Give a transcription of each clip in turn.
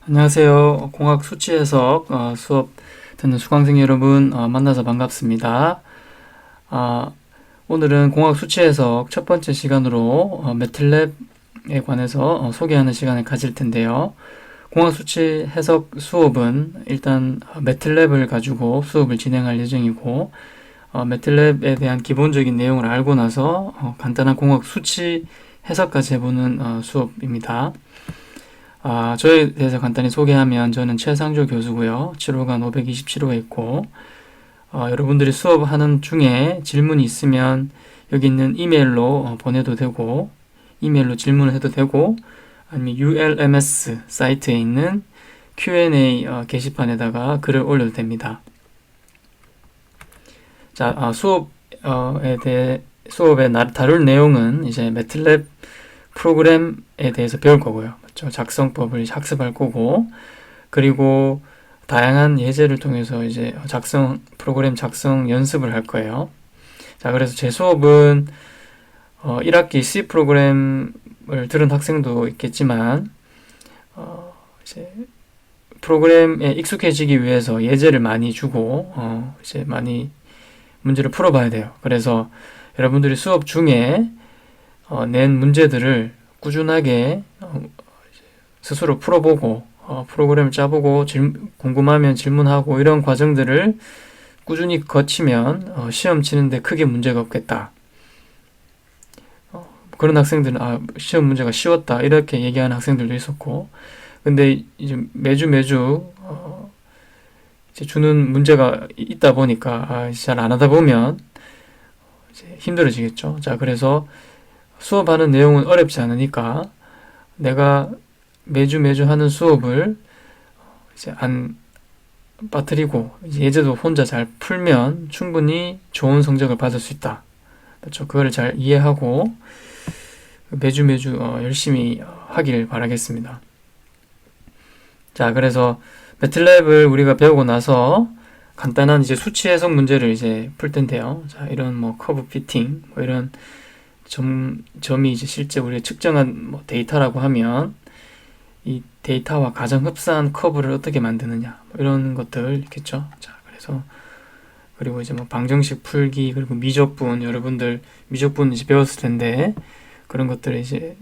안녕하세요. 공학 수치 해석 수업 듣는 수강생 여러분 만나서 반갑습니다. 아, 오늘은 공학 수치 해석 첫 번째 시간으로 매틀랩에 관해서 소개하는 시간을 가질 텐데요. 공학 수치 해석 수업은 일단 매틀랩을 가지고 수업을 진행할 예정이고 매틀랩에 대한 기본적인 내용을 알고 나서 간단한 공학 수치 해석까지 해보는 수업입니다. 저에 대해서 간단히 소개하면 저는 최상조 교수고요. 7호간 527호에 있고 여러분들이 수업하는 중에 질문이 있으면 여기 있는 이메일로 보내도 되고 이메일로 질문을 해도 되고 아니면 ULMS 사이트에 있는 Q&A 게시판에다가 글을 올려도 됩니다. 자, 수업에 다룰 내용은 이제 매틀랩 프로그램에 대해서 배울 거고요. 작성법을 학습할 거고, 그리고 다양한 예제를 통해서 이제 프로그램 작성 연습을 할 거예요. 자, 그래서 제 수업은 1학기 C 프로그램을 들은 학생도 있겠지만, 이제 프로그램에 익숙해지기 위해서 예제를 많이 주고, 이제 많이 문제를 풀어봐야 돼요. 그래서 여러분들이 수업 중에 낸 문제들을 꾸준하게 스스로 풀어보고 프로그램을 짜보고 궁금하면 질문하고 이런 과정들을 꾸준히 거치면 시험 치는데 크게 문제가 없겠다. 그런 학생들은 시험 문제가 쉬웠다 이렇게 얘기하는 학생들도 있었고, 근데 이제 매주 이제 주는 문제가 있다 보니까 잘 안 하다 보면 이제 힘들어지겠죠. 자, 그래서 수업하는 내용은 어렵지 않으니까 내가 매주 하는 수업을 이제 안 빠뜨리고 예제도 혼자 잘 풀면 충분히 좋은 성적을 받을 수 있다. 그렇죠? 그거를 잘 이해하고 매주 열심히 하길 바라겠습니다. 자, 그래서 매틀랩을 우리가 배우고 나서 간단한 이제 수치 해석 문제를 이제 풀 텐데요. 자, 이런 뭐 커브 피팅, 뭐 이런 점이 이제 실제 우리가 측정한 뭐 데이터라고 하면 이 데이터와 가정 흡사한 커브를 어떻게 만드느냐 뭐 이런 것들 있겠죠. 자, 그리고 이제 뭐 방정식 풀기, 그리고 미적분, 여러분들 미적분 이제 배웠을 텐데 그런 것들을 이제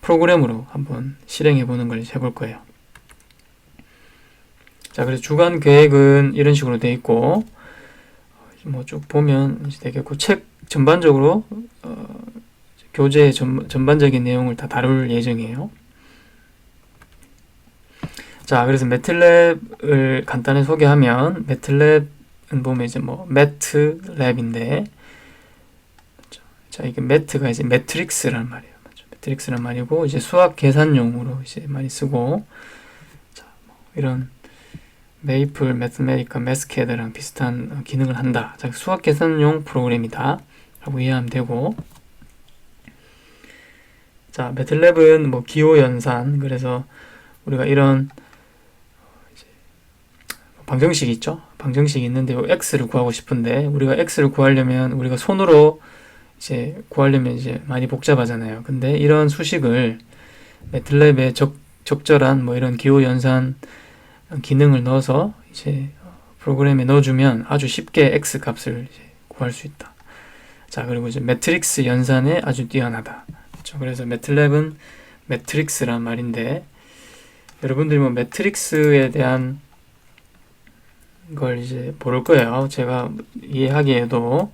프로그램으로 한번 실행해 보는 걸 이제 해볼 거예요. 자, 그래서 주간 계획은 이런 식으로 돼 있고 뭐 쭉 보면 이제 되겠고, 책 전반적으로 교재 전반적인 내용을 다 다룰 예정이에요. 자, 그래서 매틀랩을 간단히 소개하면, 매틀랩은 보면 이제 뭐 매트랩인데, 자, 이게 매트가 이제 매트릭스란 말이에요. 맞죠? 매트릭스란 말이고, 이제 수학 계산용으로 이제 많이 쓰고, 자, 뭐 이런 메이플, 매스메리카, 매스캐드랑 비슷한 기능을 한다. 자, 수학 계산용 프로그램이다 라고 이해하면 되고, 자, 매틀랩은 뭐 기호 연산, 그래서 우리가 이런 방정식이 있죠. 방정식이 있는데 x를 구하고 싶은데 우리가 x를 구하려면 우리가 손으로 이제 구하려면 이제 많이 복잡하잖아요. 근데 이런 수식을 매틀랩에 적절한 뭐 이런 기호 연산 기능을 넣어서 이제 프로그램에 넣어주면 아주 쉽게 x 값을 이제 구할 수 있다. 자, 그리고 이제 매트릭스 연산에 아주 뛰어나다. 그렇죠? 그래서 매틀랩은 매트릭스란 말인데, 여러분들이 뭐 매트릭스에 대한 걸 이제 모를 거예요. 제가 이해하기에도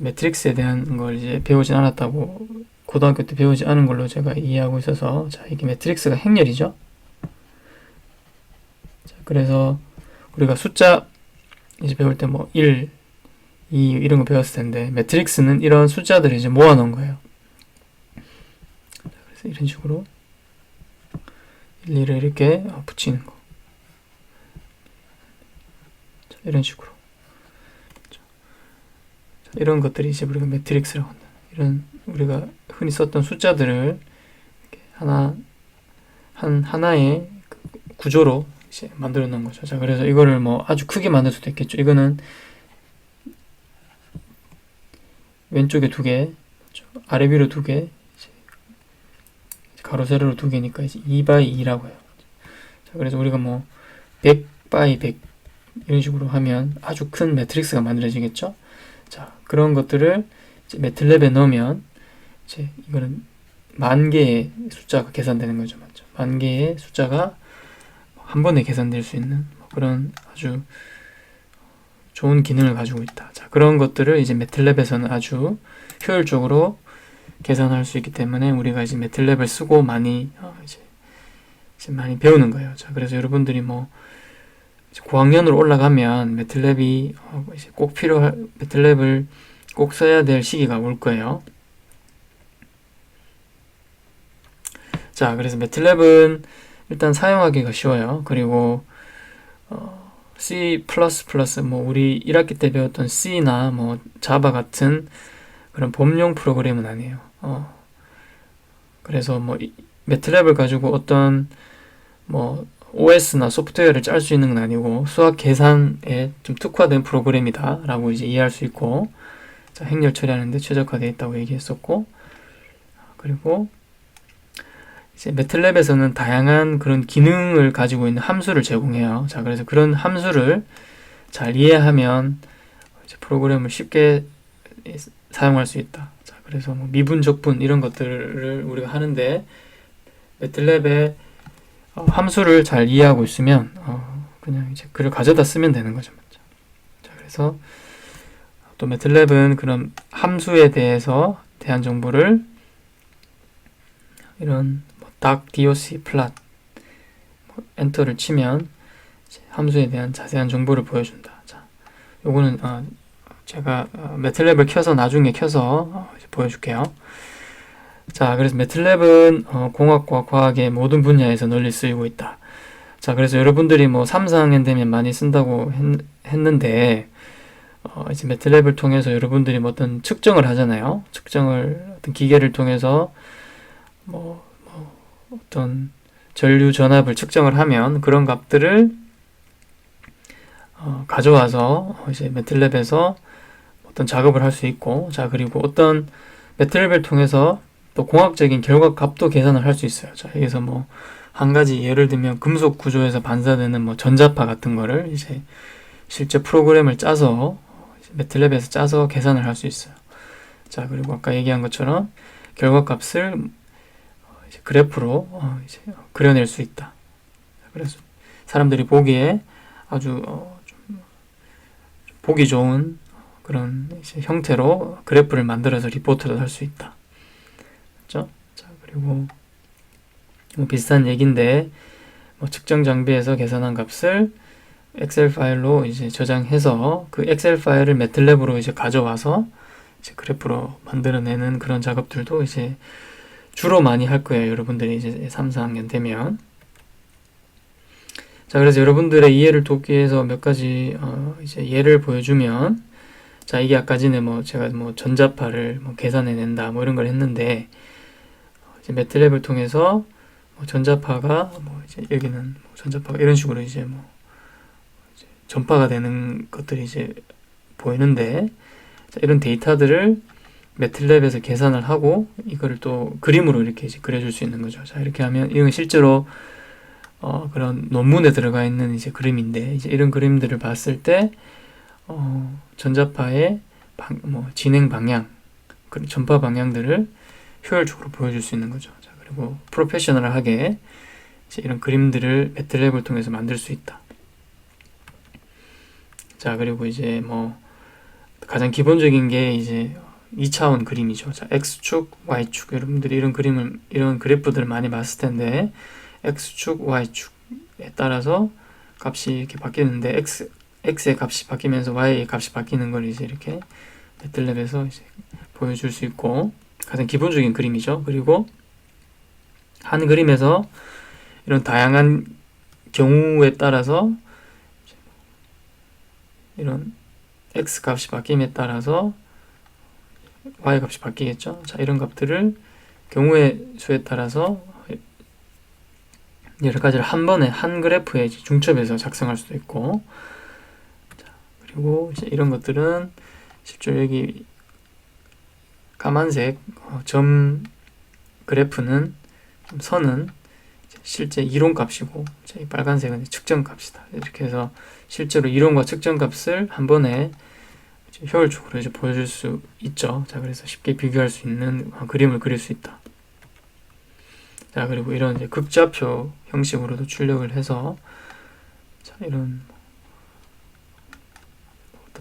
매트릭스에 대한 걸 이제 배우진 않았다고, 고등학교 때 배우지 않은 걸로 제가 이해하고 있어서, 자, 이게 매트릭스가 행렬이죠. 자, 그래서 우리가 숫자 이제 배울 때 뭐 1, 2 이런 거 배웠을 텐데, 매트릭스는 이런 숫자들을 이제 모아놓은 거예요. 그래서 이런 식으로 1, 2를 이렇게 붙이는 거. 자, 이런 식으로. 자, 이런 것들이 이제 우리가 매트릭스라고 한다. 이런 우리가 흔히 썼던 숫자들을 하나의 구조로 이제 만들어 놓은 거죠. 자, 그래서 이거를 뭐 아주 크게 만들 수도 있겠죠. 이거는 왼쪽에 2개, 아래 위로 2개, 가로 세로로 두 개니까 이제 2 by 2라고 해요. 자, 그래서 우리가 뭐 100 by 100 이런 식으로 하면 아주 큰 매트릭스가 만들어지겠죠. 자, 그런 것들을 이제 매틀랩에 넣으면 이제 이거는 10,000개의 숫자가 계산되는 거죠. 맞죠? 10,000개의 숫자가 한 번에 계산될 수 있는 그런 아주 좋은 기능을 가지고 있다. 자, 그런 것들을 이제 매틀랩에서는 아주 효율적으로 계산할 수 있기 때문에 우리가 이제 매틀랩을 쓰고 많이 이제 많이 배우는 거예요. 자, 그래서 여러분들이 뭐 고학년으로 올라가면 매틀랩이 이제 꼭 매틀랩을 꼭 써야 될 시기가 올 거예요. 자, 그래서 매틀랩은 일단 사용하기가 쉬워요. 그리고 C++ 뭐 우리 1학기 때 배웠던 C나 뭐 자바 같은 그런 범용 프로그램은 아니에요. 그래서 뭐 매틀랩을 가지고 어떤 뭐 OS나 소프트웨어를 짤 수 있는 건 아니고 수학 계산에 좀 특화된 프로그램이다 라고 이제 이해할 수 있고, 자, 행렬 처리하는데 최적화되어 있다고 얘기했었고, 그리고 이제 매틀랩에서는 다양한 그런 기능을 가지고 있는 함수를 제공해요. 자, 그래서 그런 함수를 잘 이해하면 이제 프로그램을 쉽게 사용할 수 있다. 자, 그래서 뭐 미분, 적분 이런 것들을 우리가 하는데 매틀랩에 함수를 잘 이해하고 있으면 그냥 이제 글을 가져다 쓰면 되는 거죠. 맞죠? 자, 그래서 또 매틀랩은 그런 함수에 대한 정보를 이런 doc, plot 엔터를 치면 함수에 대한 자세한 정보를 보여준다. 자, 요거는 제가 매틀랩을 켜서 나중에 켜서 보여줄게요. 자, 그래서 매틀랩은 공학과 과학의 모든 분야에서 널리 쓰이고 있다. 자, 그래서 여러분들이 뭐 3, 4학년 되면 많이 쓴다고 했는데 이제 매틀랩을 통해서 여러분들이 뭐 어떤 측정을 하잖아요. 어떤 기계를 통해서 뭐 어떤 전류 전압을 측정을 하면 그런 값들을 가져와서 이제 매틀랩에서 어떤 작업을 할 수 있고, 자, 그리고 어떤 매틀랩을 통해서 또 공학적인 결과값도 계산을 할 수 있어요. 자, 여기서 뭐 한 가지 예를 들면 금속 구조에서 반사되는 뭐 전자파 같은 거를 이제 실제 프로그램을 짜서 매틀랩에서 짜서 계산을 할 수 있어요. 자, 그리고 아까 얘기한 것처럼 결과값을 이제 그래프로 이제 그려낼 수 있다. 그래서 사람들이 보기에 아주 좀 보기 좋은 그런 이제 형태로 그래프를 만들어서 리포트를 할 수 있다. 그렇죠? 자, 그리고 뭐 비슷한 얘기인데 뭐 측정 장비에서 계산한 값을 엑셀 파일로 이제 저장해서 그 엑셀 파일을 매틀랩으로 이제 가져와서 이제 그래프로 만들어내는 그런 작업들도 이제 주로 많이 할 거예요. 여러분들이 이제 3, 4학년 되면. 자, 그래서 여러분들의 이해를 돕기 위해서 몇 가지 이제 예를 보여주면, 자, 이게 아까 전에 뭐 제가 뭐 전자파를 뭐 계산해낸다 뭐 이런 걸 했는데 이제 매틀랩을 통해서 뭐 전자파가 뭐 이제 여기는 뭐 전자파가 이런 식으로 이제 뭐 이제 전파가 되는 것들이 이제 보이는데, 자, 이런 데이터들을 매틀랩에서 계산을 하고 이거를 또 그림으로 이렇게 이제 그려줄 수 있는 거죠. 자, 이렇게 하면 이건 실제로 그런 논문에 들어가 있는 이제 그림인데, 이제 이런 그림들을 봤을 때 전자파의 뭐 진행 방향, 전파 방향들을 효율적으로 보여줄 수 있는 거죠. 자, 그리고 프로페셔널하게 이제 이런 그림들을 매틀랩을 통해서 만들 수 있다. 자, 그리고 이제 뭐 가장 기본적인 게 이제 2차원 그림이죠. 자, X축, Y축. 여러분들이 이런 그래프들을 많이 봤을 텐데, X축, Y축에 따라서 값이 이렇게 바뀌는데, X의 값이 바뀌면서 Y의 값이 바뀌는 걸 이제 이렇게 매틀랩에서 이제 보여줄 수 있고, 가장 기본적인 그림이죠. 그리고 한 그림에서 이런 다양한 경우에 따라서 이런 X 값이 바뀜에 따라서 Y 값이 바뀌겠죠. 자, 이런 값들을 경우의 수에 따라서 여러 가지를 한 번에 한 그래프에 중첩해서 작성할 수도 있고, 자, 그리고 이제 이런 것들은 실제로 여기 까만색 점 그래프는 선은 실제 이론값이고 이 빨간색은 측정값이다. 이렇게 해서 실제로 이론과 측정값을 한 번에 효율적으로 이제 보여줄 수 있죠. 자, 그래서 쉽게 비교할 수 있는 그림을 그릴 수 있다. 자, 그리고 이런 이제 극좌표 형식으로도 출력을 해서 자, 이런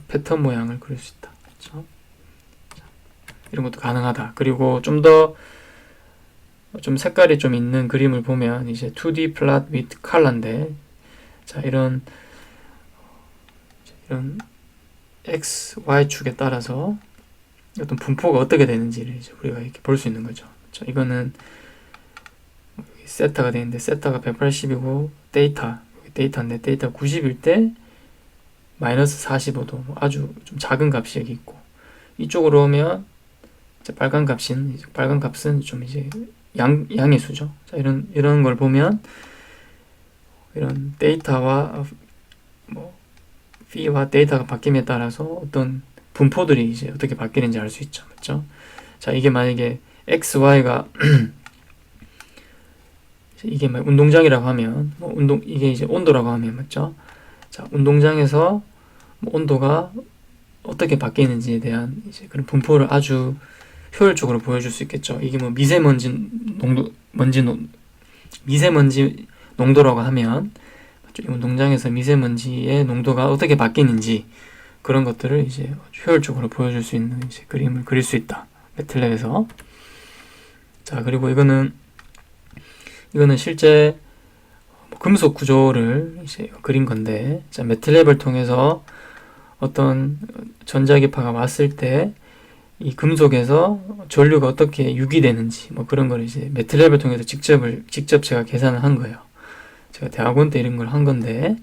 패턴 모양을 그릴 수 있다. 그렇죠? 자, 이런 것도 가능하다. 그리고 좀 더 좀 색깔이 좀 있는 그림을 보면 이제 2D plot with color인데, 자, 이런 X, Y 축에 따라서 어떤 분포가 어떻게 되는지를 이제 우리가 이렇게 볼 수 있는 거죠. 자, 이거는 세타가 되는데 세타가 180이고 데이터인데 데이터 90일 때 마이너스 45도, 아주 좀 작은 값이 여기 있고, 이쪽으로 오면 이제 빨간 값은 좀 이제 양의 수죠. 자, 이런 걸 보면 이런 데이터와 P와 데이터가 바뀜에 따라서 어떤 분포들이 이제 어떻게 바뀌는지 알 수 있죠. 맞죠? 자, 이게 만약에 X, Y가 이게 운동장이라고 하면 이게 이제 온도라고 하면 맞죠? 자, 운동장에서 온도가 어떻게 바뀌는지에 대한 이제 그런 분포를 아주 효율적으로 보여줄 수 있겠죠. 이게 미세먼지 농도라고 하면 운동장에서 미세먼지의 농도가 어떻게 바뀌는지 그런 것들을 이제 효율적으로 보여줄 수 있는 이제 그림을 그릴 수 있다. 매틀랩에서. 자, 그리고 이거는 실제 금속 구조를 이제 그린 건데, 자, 매틀랩을 통해서 어떤 전자기파가 왔을 때 이 금속에서 전류가 어떻게 유기되는지 그런 걸 이제 매틀랩을 통해서 직접 제가 계산을 한 거예요. 제가 대학원 때 이런 걸 한 건데,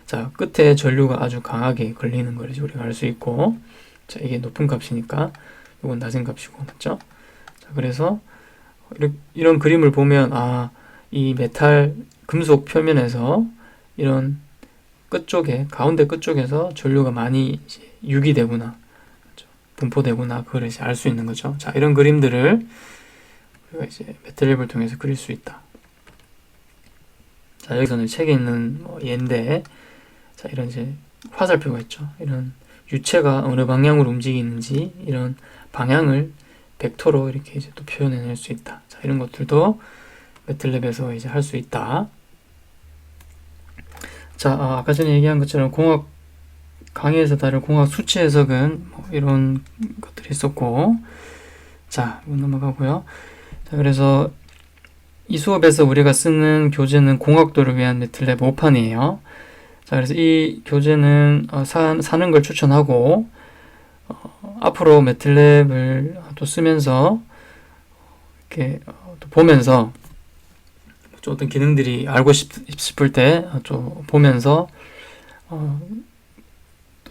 자, 끝에 전류가 아주 강하게 걸리는 걸 이제 우리가 알 수 있고, 자, 이게 높은 값이니까 이건 낮은 값이고, 맞죠? 자, 그래서 이런 그림을 보면 이 메탈 금속 표면에서 이런 가운데 끝쪽에서 전류가 많이 이제 유기되구나, 분포되구나, 그걸 이제 알 수 있는 거죠. 자, 이런 그림들을 우리가 이제 매트랩을 통해서 그릴 수 있다. 자, 여기서는 책에 있는 예인데, 자, 이런 이제 화살표가 있죠. 이런 유체가 어느 방향으로 움직이는지 이런 방향을 벡터로 이렇게 이제 또 표현해낼 수 있다. 자, 이런 것들도 매틀랩에서 이제 할 수 있다. 자, 아까 전에 얘기한 것처럼 공학 강의에서 다룰 공학 수치 해석은 이런 것들이 있었고, 자, 이거 넘어가고요. 자, 그래서 이 수업에서 우리가 쓰는 교재는 공학도를 위한 매틀랩 5판이에요. 자, 그래서 이 교재는 사는 걸 추천하고, 앞으로 매틀랩을 또 쓰면서 이렇게 또 보면서 좀 어떤 기능들이 알고 싶을 때 좀 보면서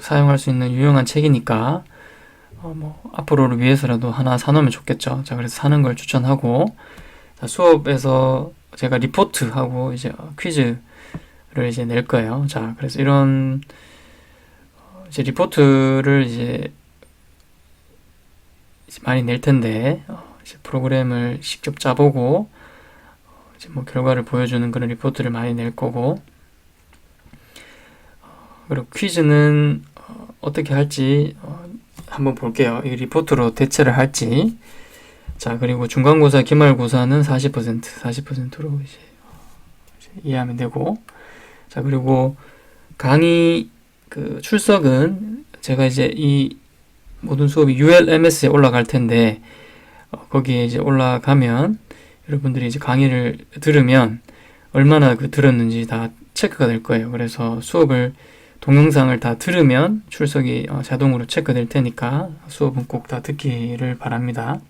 사용할 수 있는 유용한 책이니까 앞으로를 위해서라도 하나 사놓으면 좋겠죠. 자, 그래서 사는 걸 추천하고, 자, 수업에서 제가 리포트하고 이제 퀴즈를 이제 낼 거예요. 자, 그래서 이런 이제 리포트를 이제 많이 낼 텐데, 이제 프로그램을 직접 짜보고 이제 결과를 보여주는 그런 리포트를 많이 낼 거고, 그리고 퀴즈는 어떻게 할지 한번 볼게요. 이 리포트로 대체를 할지. 자, 그리고 중간고사, 기말고사는 40%로 이제 이해하면 되고, 자, 그리고 강의 출석은 제가 이제 이 모든 수업이 ULMS에 올라갈 텐데, 거기에 이제 올라가면 여러분들이 이제 강의를 들으면 얼마나 들었는지 다 체크가 될 거예요. 그래서 동영상을 다 들으면 출석이 자동으로 체크될 테니까 수업은 꼭 다 듣기를 바랍니다.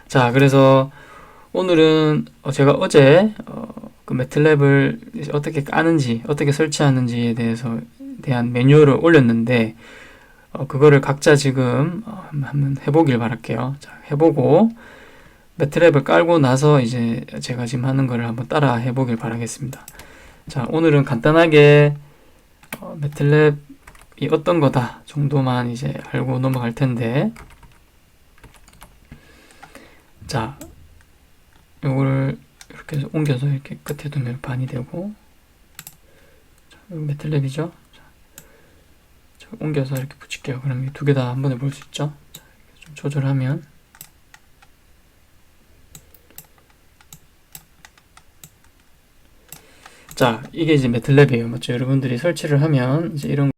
자, 그래서 오늘은 제가 어제 그 매틀랩을 어떻게 까는지, 어떻게 설치하는지에 대한 매뉴얼을 올렸는데, 그거를 각자 지금 한번 해보길 바랄게요. 자, 해보고 매트랩을 깔고 나서 이제 제가 지금 하는 거를 한번 따라 해보길 바라겠습니다. 자, 오늘은 간단하게 매틀랩이 어떤 거다 정도만 이제 알고 넘어갈 텐데, 자, 요걸 이렇게 해서 옮겨서 이렇게 끝에 두면 반이 되고, 자, 이거 매틀랩이죠? 자, 옮겨서 이렇게 붙일게요. 그럼 이 두 개 다 한 번에 볼 수 있죠? 자, 이렇게 좀 조절하면, 자, 이게 이제 매틀랩이에요. 맞죠? 여러분들이 설치를 하면 이제 이런